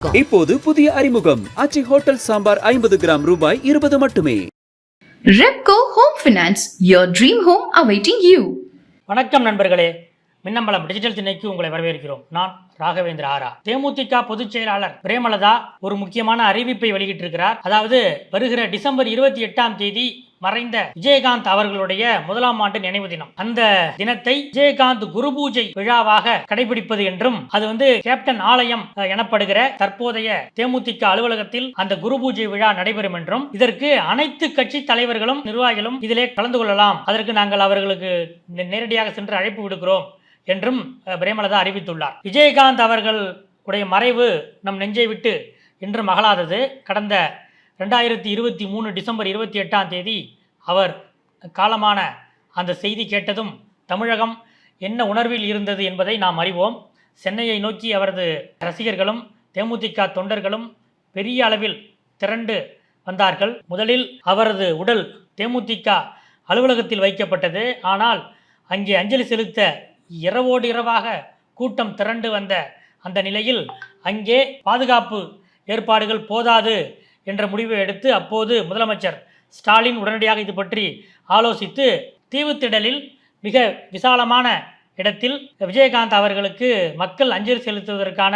இப்போது புதிய அறிமுகம் ஆச்சி ஹோட்டல் சாம்பார் 50 கிராம் ரூபாய் 20 மட்டுமே. Repco Home Finance, your dream home awaiting you. வணக்கம் நண்பர்களே, மின்னம்பலம் டிஜிட்டல் திணைக்கு உங்களை வரவேற்கிறோம். நான் ராகவேந்திர ஆரா. தேமுதிக பொதுச் செயலாளர் பிரேமலதா ஒரு முக்கியமான அறிவிப்பை வெளியிட்டிருக்கிறார். அதாவது வருகிற டிசம்பர் 28ஆம் தேதி மறைந்த விஜயகாந்த் அவர்களுடைய 1ஆம் ஆண்டு நினைவு தினம். அந்த தினத்தை விஜயகாந்த் குரு பூஜை விழாவாக கடைபிடிப்பது என்றும், அது கேப்டன் ஆலயம் எனப்படுகிற தற்போதைய தேமுதிக அலுவலகத்தில் அந்த குரு பூஜை விழா நடைபெறும் என்றும், இதற்கு அனைத்து கட்சி தலைவர்களும் நிர்வாகிகளும் இதிலே கலந்து கொள்ளலாம், அதற்கு நாங்கள் அவர்களுக்கு நேரடியாக சென்று அழைப்பு விடுக்கிறோம் என்றும் பிரேமலதா அறிவித்துள்ளார். விஜயகாந்த் அவர்களுடைய மறைவு நம் நெஞ்சை விட்டு இன்று மகளாதது. கடந்த 2023 டிசம்பர் 28ஆம் தேதி அவர் காலமான அந்த செய்தி கேட்டதும் தமிழகம் என்ன உணர்வில் இருந்தது என்பதை நாம் அறிவோம். சென்னையை நோக்கி அவரது ரசிகர்களும் தேமுதிக தொண்டர்களும் பெரிய அளவில் திரண்டு வந்தார்கள். முதலில் அவரது உடல் தேமுதிக அலுவலகத்தில் வைக்கப்பட்டது. ஆனால் அங்கே அஞ்சலி செலுத்த இரவோடு இரவாக கூட்டம் திரண்டு வந்த அந்த நிலையில் அங்கே பாதுகாப்பு ஏற்பாடுகள் போதாது என்ற முடிவை எடுத்து அப்போது முதலமைச்சர் ஸ்டாலின் உடனடியாக இது பற்றி ஆலோசித்து தீவுத்திடலில் மிக விசாலமான இடத்தில் விஜயகாந்த் அவர்களுக்கு மக்கள் அஞ்சலி செலுத்துவதற்கான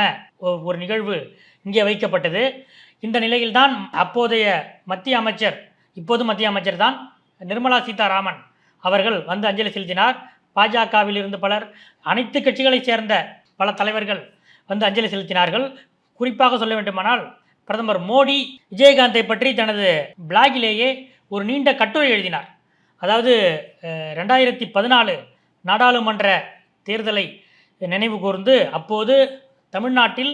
ஒரு நிகழ்வு இங்கே வைக்கப்பட்டது. இந்த நிலையில்தான் அப்போதைய மத்திய அமைச்சர், இப்போது மத்திய அமைச்சர் தான் நிர்மலா சீதாராமன் அவர்கள் வந்து அஞ்சலி செலுத்தினார். பாஜகவில் இருந்து பலர், அனைத்து கட்சிகளைச் சேர்ந்த பல தலைவர்கள் வந்து அஞ்சலி செலுத்தினார்கள். குறிப்பாக சொல்ல வேண்டுமானால் பிரதமர் மோடி விஜயகாந்தை பற்றி தனது பிளாகிலேயே ஒரு நீண்ட கட்டுரை எழுதினார். அதாவது 2014 நாடாளுமன்ற தேர்தலை நினைவு கூர்ந்து, அப்போது தமிழ்நாட்டில்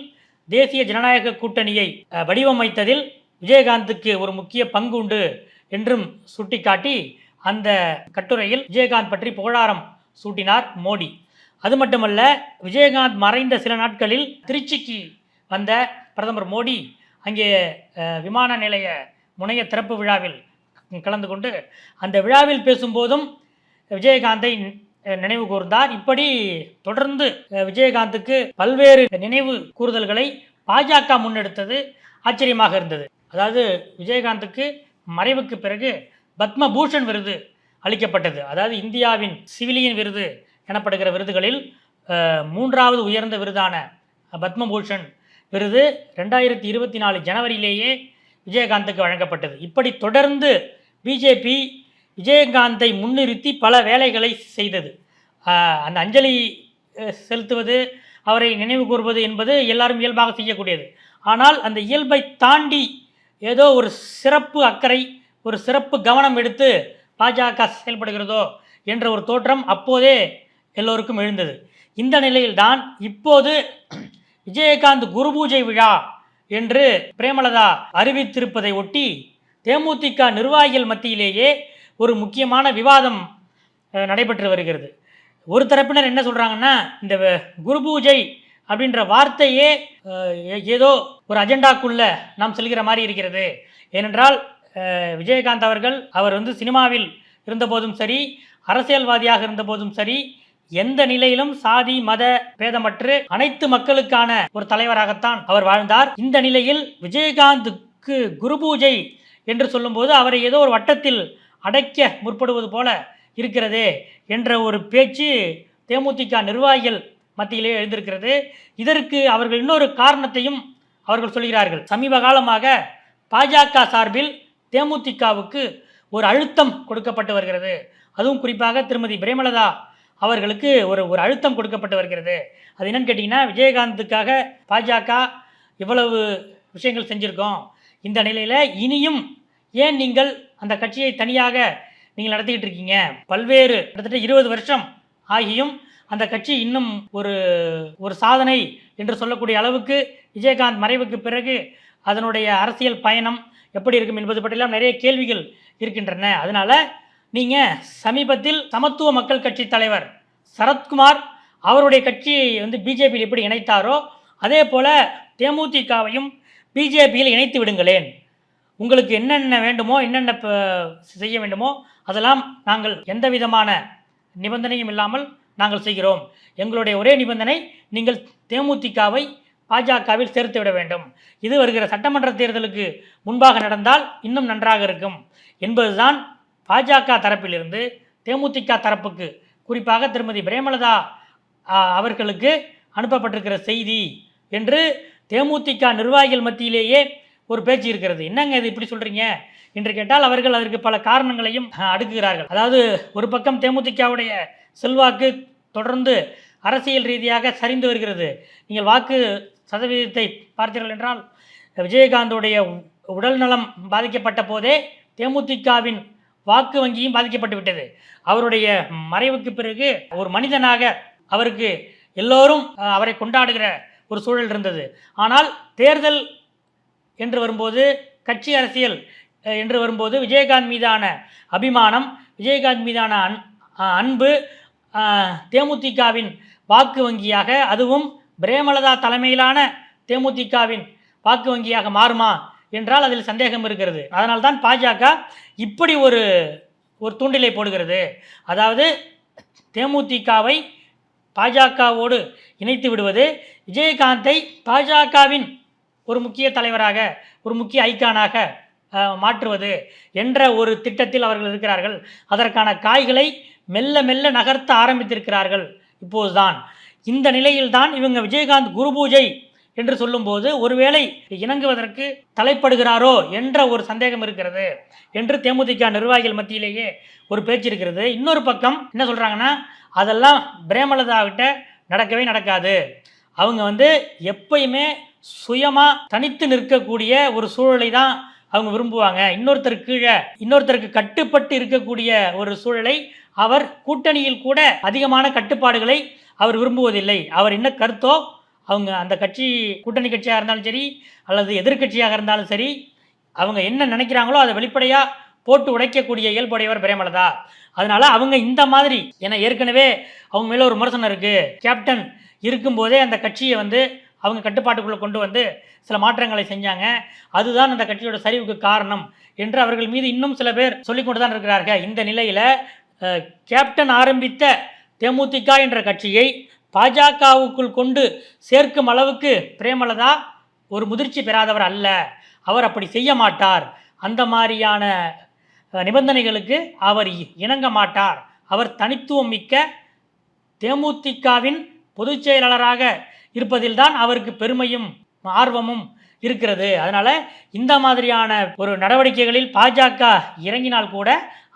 தேசிய ஜனநாயக கூட்டணியை வடிவமைத்ததில் விஜயகாந்துக்கு ஒரு முக்கிய பங்கு உண்டு என்றும் சுட்டிக்காட்டி அந்த கட்டுரையில் விஜயகாந்த் பற்றி புகழாரம் சூட்டினார் மோடி. அது மட்டுமல்ல, விஜயகாந்த் மறைந்த சில நாட்களில் திருச்சிக்கு வந்த பிரதமர் மோடி அங்கே விமான நிலைய முனைய திறப்பு விழாவில் கலந்து கொண்டு அந்த விழாவில் பேசும்போதும் விஜயகாந்தை நினைவு கூர்ந்தார். இப்படி தொடர்ந்து விஜயகாந்துக்கு பல்வேறு நினைவு கூறுதல்களை பாஜக முன்னெடுத்தது ஆச்சரியமாக இருந்தது. அதாவது விஜயகாந்துக்கு மறைவுக்கு பிறகு பத்மபூஷன் விருது அளிக்கப்பட்டது. அதாவது இந்தியாவின் சிவிலியன் விருது எனப்படுகிற விருதுகளில் 3வது உயர்ந்த விருதான பத்மபூஷன் விருது 2024 ஜனவரியிலேயே விஜயகாந்துக்கு வழங்கப்பட்டது. இப்படி தொடர்ந்து பிஜேபி விஜயகாந்தை முன்னிறுத்தி பல வேலைகளை செய்தது. அந்த அஞ்சலி செலுத்துவது, அவரை நினைவு கூறுவது என்பது எல்லாரும் இயல்பாக செய்யக்கூடியது. ஆனால் அந்த இயல்பை தாண்டி ஏதோ ஒரு சிறப்பு அக்கறை, ஒரு சிறப்பு கவனம் எடுத்து பாஜக செயல்படுகிறதோ என்ற ஒரு தோற்றம் அப்போதே எல்லோருக்கும் எழுந்தது. இந்த நிலையில்தான் இப்போது விஜயகாந்த் குரு பூஜை விழா என்று பிரேமலதா அறிவித்திருப்பதை ஒட்டி தேமுதிக நிர்வாகிகள் மத்தியிலேயே ஒரு முக்கியமான விவாதம் நடைபெற்று வருகிறது. ஒரு தரப்பினர் என்ன சொல்கிறாங்கன்னா, இந்த குரு பூஜை அப்படின்ற வார்த்தையே ஏதோ ஒரு அஜெண்டாக்குள்ள நாம் செல்கிற மாதிரி இருக்கிறது. ஏனென்றால் விஜயகாந்த் அவர் சினிமாவில் இருந்தபோதும் சரி, அரசியல்வாதியாக இருந்தபோதும் சரி, எந்த நிலையிலும் சாதி மத பேதமற்று அனைத்து மக்களுக்கான ஒரு தலைவராகத்தான் அவர் வாழ்ந்தார். இந்த நிலையில் விஜயகாந்துக்கு குரு பூஜை என்று சொல்லும்போது அவரை ஏதோ ஒரு வட்டத்தில் அடைக்க முற்படுவது போல இருக்கிறது என்ற ஒரு பேச்சு தேமுதிக நிர்வாகிகள் மத்தியிலே எழுந்திருக்கிறது. இதற்கு அவர்கள் இன்னொரு காரணத்தையும் அவர்கள் சொல்கிறார்கள். சமீப காலமாக பாஜக சார்பில் தேமுதிகவுக்கு ஒரு அழுத்தம் கொடுக்கப்பட்டு வருகிறது. அதுவும் குறிப்பாக திருமதி பிரேமலதா அவர்களுக்கு ஒரு அழுத்தம் கொடுக்கப்பட்டு வருகிறது. அது என்னன்னு கேட்டிங்கன்னா, விஜயகாந்துக்காக பாஜக இவ்வளவு விஷயங்கள் செஞ்சுருக்கோம். இந்த நிலையில் இனியும் ஏன் நீங்கள் அந்த கட்சியை தனியாக நீங்கள் நடத்திக்கிட்டு இருக்கீங்க? பல்வேறு கிட்டத்தட்ட 20 வருஷம் ஆகியும் அந்த கட்சி இன்னும் ஒரு சாதனை என்று சொல்லக்கூடிய அளவுக்கு விஜயகாந்த் மறைவுக்கு பிறகு அதனுடைய அரசியல் பயணம் எப்படி இருக்கும் என்பது பற்றியெல்லாம் நிறைய கேள்விகள் இருக்கின்றன. அதனால் நீங்கள் சமீபத்தில் சமத்துவ மக்கள் கட்சி தலைவர் சரத்குமார் அவருடைய கட்சியை பிஜேபியில் எப்படி இணைத்தாரோ அதே போல் தேமுதிகவையும் பிஜேபியில் இணைத்து விடுங்களேன். உங்களுக்கு என்னென்ன வேண்டுமோ, என்னென்ன செய்ய வேண்டுமோ அதெல்லாம் நாங்கள் எந்த விதமான நிபந்தனையும் இல்லாமல் நாங்கள் செய்கிறோம். எங்களுடைய ஒரே நிபந்தனை, நீங்கள் தேமுதிகவை பாஜகவில் சேர்த்து விட வேண்டும். இது வருகிற சட்டமன்ற தேர்தலுக்கு முன்பாக நடந்தால் இன்னும் நன்றாக இருக்கும் என்பதுதான் பாஜக தரப்பிலிருந்து தேமுதிக தரப்புக்கு, குறிப்பாக திருமதி பிரேமலதா அவர்களுக்கு அனுப்பப்பட்டிருக்கிற செய்தி என்று தேமுதிக நிர்வாகிகள் மத்தியிலேயே ஒரு பேச்சு இருக்கிறது. என்னங்க இது இப்படி சொல்கிறீங்க என்று கேட்டால் அவர்கள் அதற்கு பல காரணங்களையும் அடுக்குகிறார்கள். அதாவது ஒரு பக்கம் தேமுதிகவுடைய செல்வாக்கு தொடர்ந்து அரசியல் ரீதியாக சரிந்து வருகிறது. நீங்கள் வாக்கு சதவீதத்தை பார்த்தீர்கள் என்றால் விஜயகாந்தோடைய உடல் நலம் பாதிக்கப்பட்ட போதே தேமுதிகவின் வாக்கு வங்கியும் பாதிக்கப்பட்டு விட்டது. அவருடைய மறைவுக்கு பிறகு ஒரு மனிதனாக அவருக்கு எல்லோரும் அவரை கொண்டாடுகிற ஒரு சூழல் இருந்தது. ஆனால் தேர்தல் என்று வரும்போது, கட்சி அரசியல் என்று வரும்போது விஜயகாந்த் மீதான அபிமானம், விஜயகாந்த் மீதான அன்பு தேமுதிகவின் வாக்கு வங்கியாக, அதுவும் பிரேமலதா தலைமையிலான தேமுதிகவின் வாக்கு வங்கியாக மாறுமா என்றால் அதில் சந்தேகம் இருக்கிறது. அதனால்தான் பாஜக இப்படி ஒரு தூண்டிலை போடுகிறது. அதாவது தேமுதிகவை பாஜகவோடு இணைத்து விடுவது, விஜயகாந்தை பாஜகவின் ஒரு முக்கிய தலைவராக, ஒரு முக்கிய ஐக்கானாக மாற்றுவது என்ற ஒரு திட்டத்தில் அவர்கள் இருக்கிறார்கள். அதற்கான காய்களை மெல்ல மெல்ல நகர்த்த ஆரம்பித்திருக்கிறார்கள் இப்போதுதான். இந்த நிலையில்தான் இவங்க விஜயகாந்த் குரு பூஜை என்று சொல்லும்போது ஒருவேளை இணங்குவதற்கு தலைப்படுகிறாரோ என்ற ஒரு சந்தேகம் இருக்கிறது என்று தேமுதிக நிர்வாகிகள் மத்தியிலேயே ஒரு பேச்சு இருக்கிறது. இன்னொரு பக்கம் என்ன சொல்கிறாங்கன்னா, அதெல்லாம் பிரேமலதாவிட்ட நடக்கவே நடக்காது. அவங்க எப்பயுமே சுயமாக தனித்து நிற்கக்கூடிய ஒரு சூழலை தான் அவங்க விரும்புவாங்க. இன்னொருத்தருக்கு கட்டுப்பட்டு இருக்கக்கூடிய ஒரு சூழலை, அவர் கூட்டணியில் கூட அதிகமான கட்டுப்பாடுகளை அவர் விரும்புவதில்லை. அவர் என்ன கருத்தோ, அவங்க அந்த கட்சி கூட்டணி கட்சியாக இருந்தாலும் சரி அல்லது எதிர்கட்சியாக இருந்தாலும் சரி, அவங்க என்ன நினைக்கிறாங்களோ அதை வெளிப்படையாக போட்டு உடைக்கக்கூடிய இயல்புடையவர் பிரேமலதா. அதனால் அவங்க இந்த மாதிரி, ஏன்னா ஏற்கனவே அவங்க மேலே ஒரு விமர்சனம் இருக்குது. கேப்டன் இருக்கும்போதே அந்த கட்சியை அவங்க கட்டுப்பாட்டுக்குள்ளே கொண்டு வந்து சில மாற்றங்களை செஞ்சாங்க, அதுதான் அந்த கட்சியோட சரிவுக்கு காரணம் என்று அவர்கள் மீது இன்னும் சில பேர் சொல்லிக்கொண்டு தான் இருக்கிறார்கள். இந்த நிலையில் கேப்டன் ஆரம்பித்த தேமுதிக என்ற கட்சியை பாஜகவுக்குள் கொண்டு சேர்க்கும் அளவுக்கு பிரேமலதா ஒரு முதிர்ச்சி பெறாதவர் அல்ல. அவர் அப்படி செய்ய மாட்டார். அந்த மாதிரியான நிபந்தனைகளுக்கு அவர் இணங்க மாட்டார். அவர் தனித்துவம் மிக்க தேமுதிகவின் பொதுச் செயலாளராக இருப்பதில்தான் அவருக்கு பெருமையும் ஆர்வமும் இருக்கிறது. அதனால் இந்த மாதிரியான ஒரு நடவடிக்கைகளில் பாஜக இறங்கினால் கூட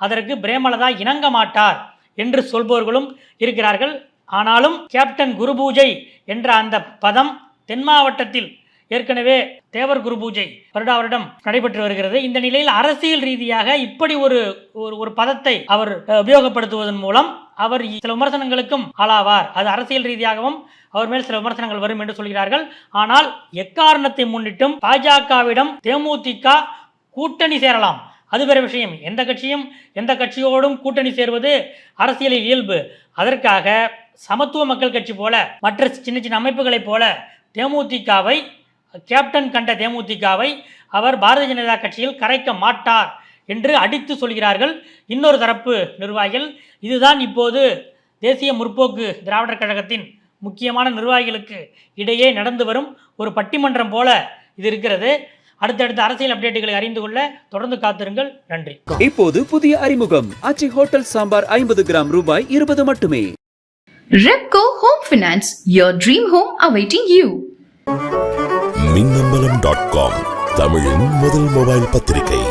அதற்கு பிரேமலதா இணங்க மாட்டார் என்று சொல்பவர்களும் இருக்கிறார்கள். ஆனாலும் கேப்டன் குரு பூஜை என்ற அந்த பதம் தென் மாவட்டத்தில் ஏற்கனவே தேவர் குரு பூஜை வருடம் நடைபெற்று வருகிறது. இந்த நிலையில் அரசியல் ரீதியாக இப்படி ஒரு பதத்தை அவர் உபயோகப்படுத்துவதன் மூலம் அவர் சில விமர்சனங்களுக்கும் ஆளாவார். அது அரசியல் ரீதியாகவும் அவர் மேல் சில விமர்சனங்கள் வரும் என்று சொல்கிறார்கள். ஆனால் எக்காரணத்தை முன்னிட்டும் பாஜகவிடம் தேமுதிக கூட்டணி சேரலாம், அது வேற விஷயம். எந்த கட்சியோடும் கூட்டணி சேருவது அரசியலில் இயல்பு. அதற்காக சமத்துவ மக்கள் கட்சி போல, மற்ற சின்ன சின்ன அமைப்புகளைப் போல தேமுதிகவை, கேப்டன் கண்ட தேமுதிகவை அவர் பாரதிய ஜனதா கட்சியில் கரைக்க மாட்டார் என்று அடித்து சொல்கிறார்கள் இன்னொரு தரப்பு நிர்வாகிகள். இதுதான் இப்போது தேசிய முற்போக்கு திராவிடர் கழகத்தின் முக்கியமான நிர்வாகிகளுக்கு இடையே நடந்து வரும் ஒரு பட்டிமன்றம் போல இது இருக்கிறது. அடுத்தடுத்த அரசியல் அப்டேட்டுகளை அறிந்து கொள்ள தொடர்ந்து காத்திருங்கள். நன்றி. இப்போது புதிய அறிமுகம் ஆச்சி ஹோட்டல் சாம்பார் 50 கிராம் ரூபாய் 20 மட்டுமே. Repco Home Finance, your dream home awaiting you. மின்னம்பலம்.com, தமிழின் முதல் மொபைல் பத்திரிகை.